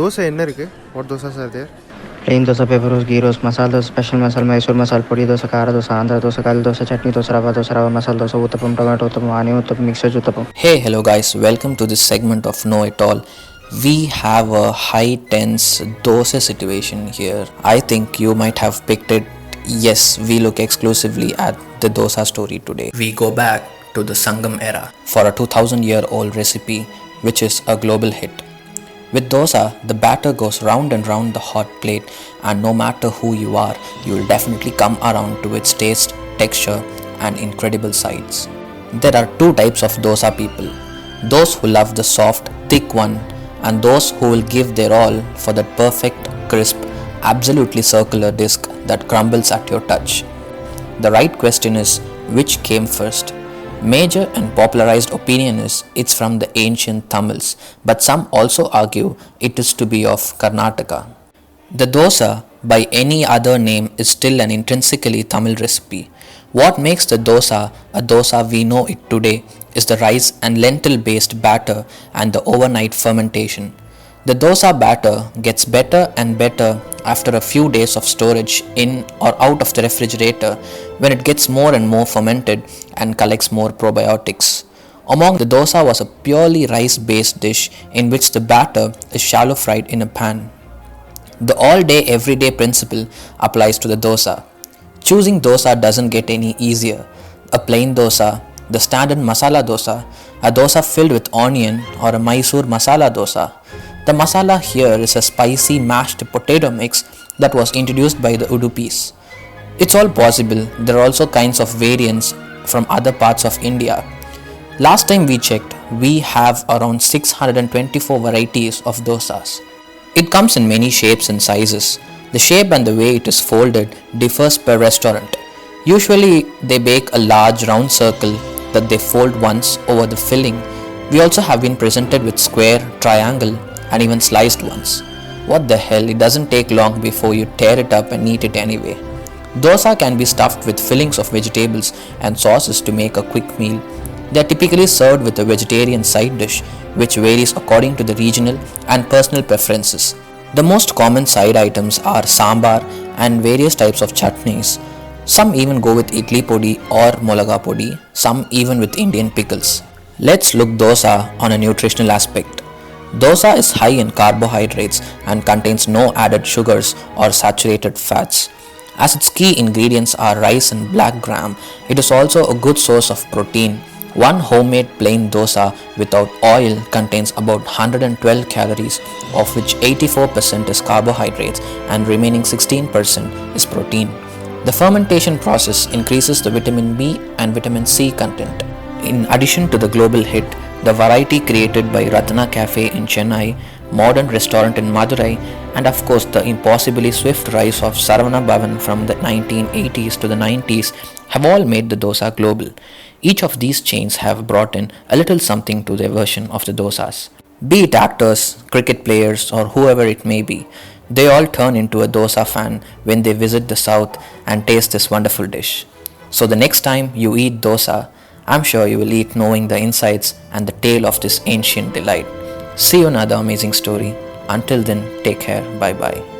தோசை என்ன இருக்குது? What dosas are there? Plain dosa, pepper roast, ghee roast, masala dosa, special masala, Mysore masala, podi dosa, kara dosa, andhra dosa, kali dosa, chutney dosa, rava masala dosa, uttapam, tomato uttapam, onion uttapam, mixed veg uttapam. Hey, hello guys, welcome to this segment of Know It All. We have a high tense dosa situation here. I think you might have picked it. Yes, we look exclusively at the dosa story today. We go back to the Sangam era for a 2000-year-old recipe which is a global hit. With dosa, the batter goes round and round the hot plate, and no matter who you are, you will definitely come around to its taste, texture, and incredible sides. There are two types of dosa people: those who love the soft, thick one, and those who will give their all for that perfect, crisp, absolutely circular disc that crumbles at your touch. The right question is, which came first? Major and popularized opinion is it's from the ancient Tamils, but some also argue it is to be of Karnataka. The dosa, by any other name, is still an intrinsically Tamil recipe. What makes the dosa a dosa we know it today is the rice and lentil based batter and the overnight fermentation. The dosa batter gets better and better after a few days of storage in or out of the refrigerator when it gets more and more fermented and collects more probiotics. Among the dosa was a purely rice based dish in which the batter is shallow fried in a pan. The all day everyday principle applies to the dosa. Choosing dosa doesn't get any easier. A plain dosa, the standard masala dosa, a dosa filled with onion, or a Mysore masala dosa. The masala here is a spicy mashed potato mix that was introduced by the Udupis. It's all possible. There are also kinds of variants from other parts of India. Last time we checked, we have around 624 varieties of dosas. It comes in many shapes and sizes. The shape and the way it is folded differs per restaurant. Usually they bake a large round circle that they fold once over the filling. We also have been presented with square, triangle, and even sliced ones. What the hell, it doesn't take long before you tear it up and eat it anyway. Dosa can be stuffed with fillings of vegetables and sauces to make a quick meal. They are typically served with a vegetarian side dish, which varies according to the regional and personal preferences. The most common side items are sambar and various types of chutneys. Some even go with idli podi or molaga podi, some even with Indian pickles. Let's look dosa on a nutritional aspect. Dosa is high in carbohydrates and contains no added sugars or saturated fats. As its key ingredients are rice and black gram, it is also a good source of protein. One homemade plain dosa without oil contains about 112 calories, of which 84% is carbohydrates and remaining 16% is protein. The fermentation process increases the vitamin B and vitamin C content. In addition to the global hit, the variety created by Ratna Cafe in Chennai, modern restaurant in Madurai, and of course the impossibly swift rise of Saravana Bhavan from the 1980s to the 90s have all made the dosa global. Each of these chains have brought in a little something to their version of the dosas. Be it actors, cricket players, or whoever it may be, they all turn into a dosa fan when they visit the south and taste this wonderful dish. So the next time you eat dosa, I'm sure you will eat knowing the insides and the tale of this ancient delight. See you in another amazing story. Until then, take care. Bye bye.